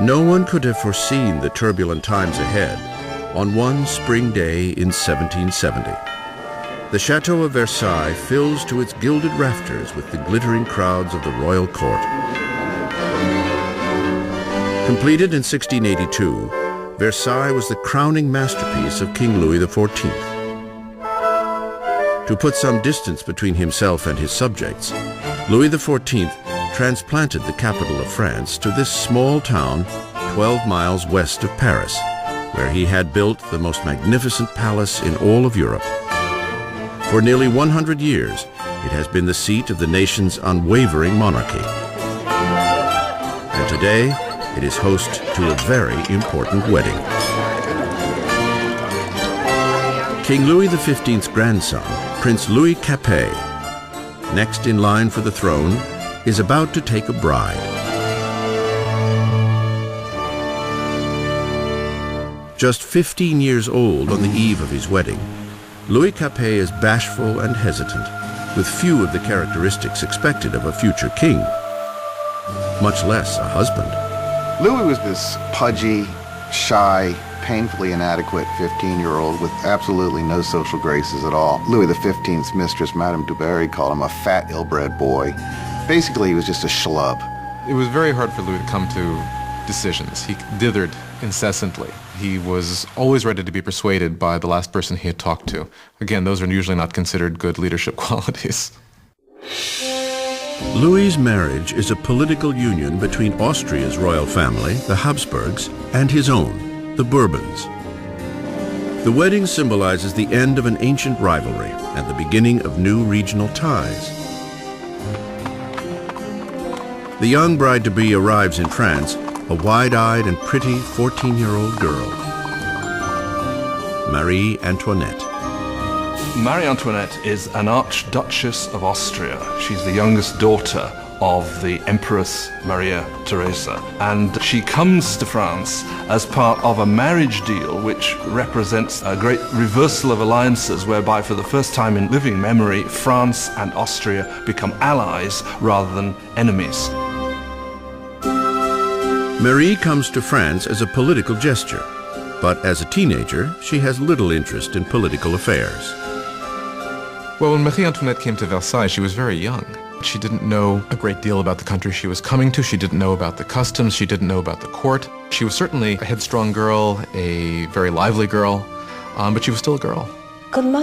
No one could have foreseen the turbulent times ahead on one spring day in 1770. The Chateau of Versailles fills to its gilded rafters with the glittering crowds of the royal court. Completed in 1682, Versailles was the crowning masterpiece of King Louis XIV. To put some distance between himself and his subjects, Louis XIV transplanted the capital of France to this small town 12 miles west of Paris, where he had built the most magnificent palace in all of Europe. For nearly 100 years, it has been the seat of the nation's unwavering monarchy. And today, it is host to a very important wedding. King Louis XV's grandson, Prince Louis Capet, next in line for the throne, is about to take a bride. Just 15 years old on the eve of his wedding, Louis Capet is bashful and hesitant, with few of the characteristics expected of a future king, much less a husband. Louis was this pudgy, shy, painfully inadequate 15-year-old with absolutely no social graces at all. Louis XV's mistress, Madame du Barry, called him a fat, ill-bred boy. Basically, he was just a schlub. It was very hard for Louis to come to decisions. He dithered incessantly. He was always ready to be persuaded by the last person he had talked to. Again, those are usually not considered good leadership qualities. Louis's marriage is a political union between Austria's royal family, the Habsburgs, and his own, the Bourbons. The wedding symbolizes the end of an ancient rivalry and the beginning of new regional ties. The young bride-to-be arrives in France, a wide-eyed and pretty 14-year-old girl, Marie Antoinette. Marie Antoinette is an Archduchess of Austria. She's the youngest daughter of the Empress Maria Theresa. And she comes to France as part of a marriage deal which represents a great reversal of alliances whereby for the first time in living memory, France and Austria become allies rather than enemies. Marie comes to France as a political gesture, but as a teenager, she has little interest in political affairs. Well, when Marie Antoinette came to Versailles, she was very young. She didn't know a great deal about the country she was coming to. She didn't know about the customs. She didn't know about the court. She was certainly a headstrong girl, a very lively girl, but she was still a girl. When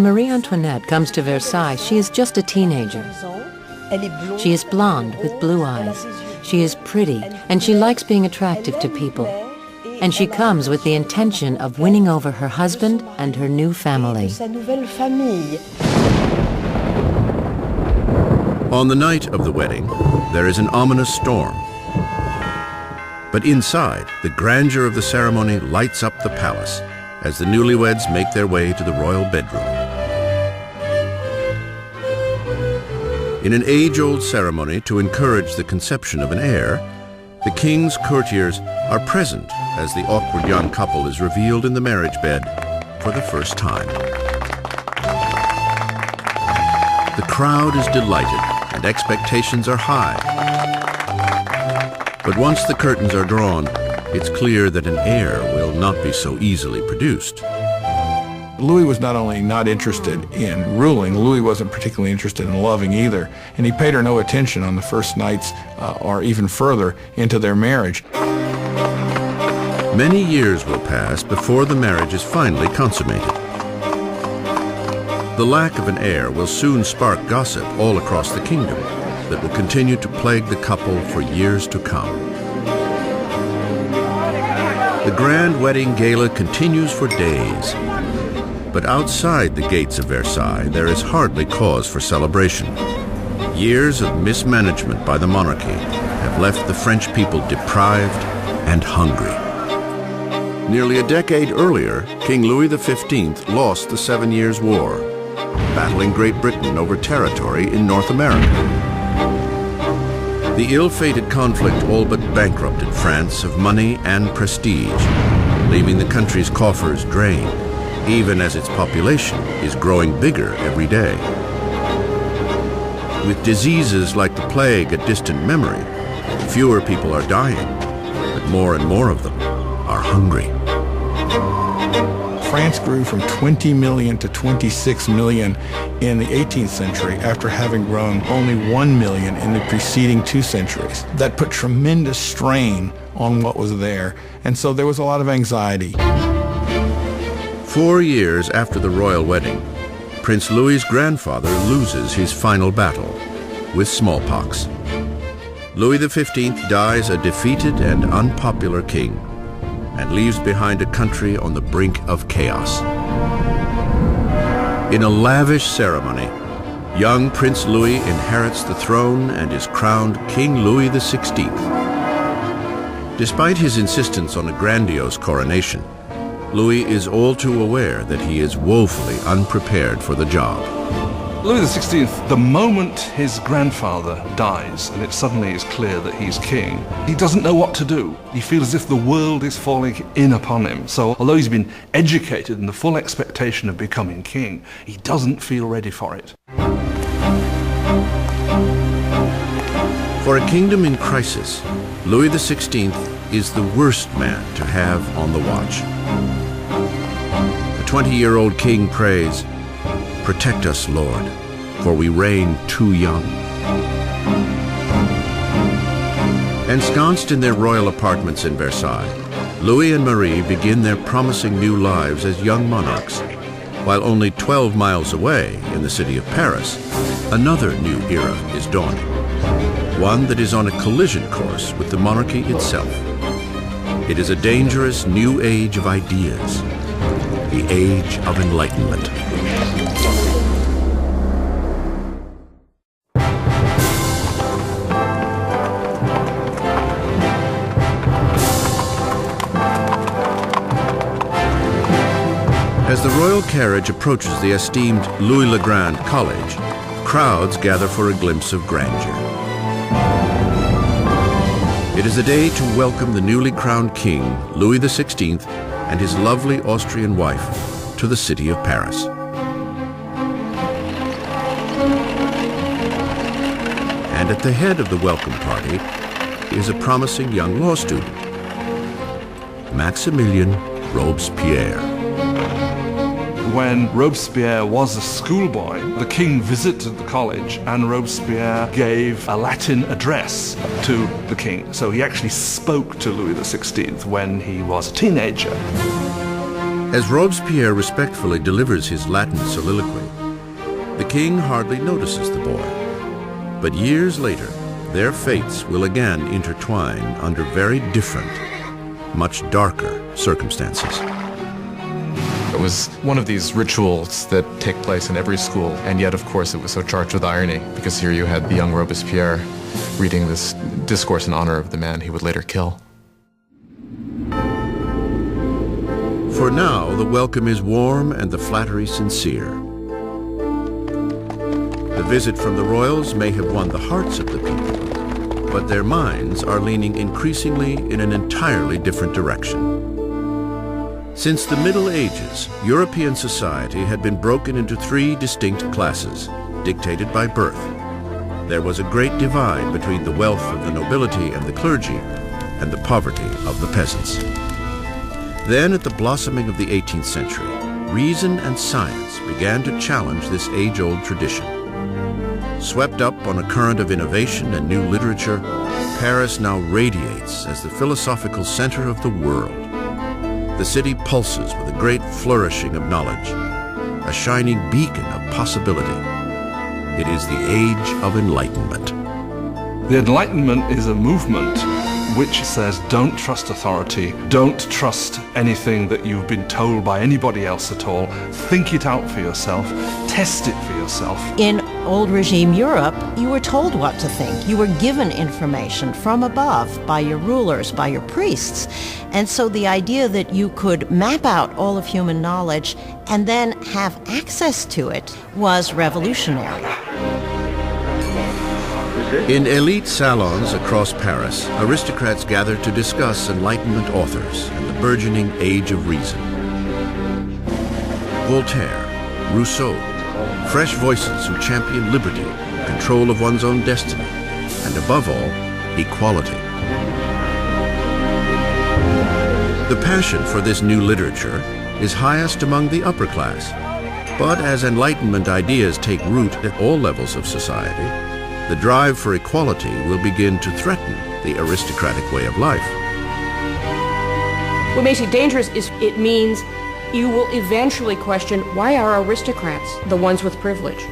Marie Antoinette comes to Versailles, she is just a teenager. She is blonde with blue eyes. She is pretty, and she likes being attractive to people. And she comes with the intention of winning over her husband and her new family. On the night of the wedding, there is an ominous storm. But inside, the grandeur of the ceremony lights up the palace as the newlyweds make their way to the royal bedroom. In an age-old ceremony to encourage the conception of an heir, the king's courtiers are present as the awkward young couple is revealed in the marriage bed for the first time. The crowd is delighted and expectations are high. But once the curtains are drawn, it's clear that an heir will not be so easily produced. Louis was not only not interested in ruling, Louis wasn't particularly interested in loving either, and he paid her no attention on the first nights or even further into their marriage. Many years will pass before the marriage is finally consummated. The lack of an heir will soon spark gossip all across the kingdom that will continue to plague the couple for years to come. The grand wedding gala continues for days. But outside the gates of Versailles, there is hardly cause for celebration. Years of mismanagement by the monarchy have left the French people deprived and hungry. Nearly a decade earlier, King Louis XV lost the 7 Years' War, battling Great Britain over territory in North America. The ill-fated conflict all but bankrupted France of money and prestige, leaving the country's coffers drained, even as its population is growing bigger every day. With diseases like the plague a distant memory, Fewer people are dying, but more and more of them are hungry. France grew from 20 million to 26 million in the 18th century after having grown only 1 million in the preceding 2 centuries. That put tremendous strain on what was there, and so there was a lot of anxiety. 4 years after the royal wedding, Prince Louis's grandfather loses his final battle with smallpox. Louis XV dies a defeated and unpopular king and leaves behind a country on the brink of chaos. In a lavish ceremony, young Prince Louis inherits the throne and is crowned King Louis XVI. Despite his insistence on a grandiose coronation, Louis is all too aware that he is woefully unprepared for the job. Louis XVI, the moment his grandfather dies and it suddenly is clear that he's king, he doesn't know what to do. He feels as if the world is falling in upon him. So although he's been educated in the full expectation of becoming king, he doesn't feel ready for it. For a kingdom in crisis, Louis XVI is the worst man to have on the watch. The 20-year-old king prays, "Protect us, Lord, for we reign too young." Ensconced in their royal apartments in Versailles, Louis and Marie begin their promising new lives as young monarchs, while only 12 miles away in the city of Paris, another new era is dawning, one that is on a collision course with the monarchy itself. It is a dangerous new age of ideas, the age of enlightenment. As the royal carriage approaches the esteemed Louis le Grand College, crowds gather for a glimpse of grandeur. It is a day to welcome the newly crowned king, Louis XVI, and his lovely Austrian wife to the city of Paris. And at the head of the welcome party is a promising young law student, Maximilien Robespierre. When Robespierre was a schoolboy, the king visited the college and Robespierre gave a Latin address to the king. So he actually spoke to Louis XVI when he was a teenager. As Robespierre respectfully delivers his Latin soliloquy, the king hardly notices the boy. But years later, their fates will again intertwine under very different, much darker circumstances. It was one of these rituals that take place in every school, and yet, of course, it was so charged with irony, because here you had the young Robespierre reading this discourse in honor of the man he would later kill. For now, the welcome is warm and the flattery sincere. The visit from the royals may have won the hearts of the people, but their minds are leaning increasingly in an entirely different direction. Since the Middle Ages, European society had been broken into 3 distinct classes, dictated by birth. There was a great divide between the wealth of the nobility and the clergy, and the poverty of the peasants. Then, at the blossoming of the 18th century, reason and science began to challenge this age-old tradition. Swept up on a current of innovation and new literature, Paris now radiates as the philosophical center of the world. The city pulses with a great flourishing of knowledge, a shining beacon of possibility. It is the age of enlightenment. The Enlightenment is a movement which says don't trust authority, don't trust anything that you've been told by anybody else at all. Think it out for yourself, test it for yourself. In old regime Europe, you were told what to think. You were given information from above by your rulers, by your priests. And so the idea that you could map out all of human knowledge and then have access to it was revolutionary. In elite salons across Paris, aristocrats gathered to discuss Enlightenment authors and the burgeoning age of reason. Voltaire, Rousseau, fresh voices who champion liberty, control of one's own destiny, and above all, equality. The passion for this new literature is highest among the upper class. But as Enlightenment ideas take root at all levels of society, the drive for equality will begin to threaten the aristocratic way of life. What makes it dangerous is it means you will eventually question, why are aristocrats the ones with privilege?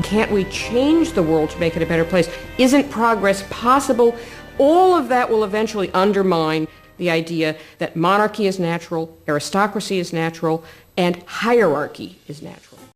Can't we change the world to make it a better place? Isn't progress possible? All of that will eventually undermine the idea that monarchy is natural, aristocracy is natural, and hierarchy is natural.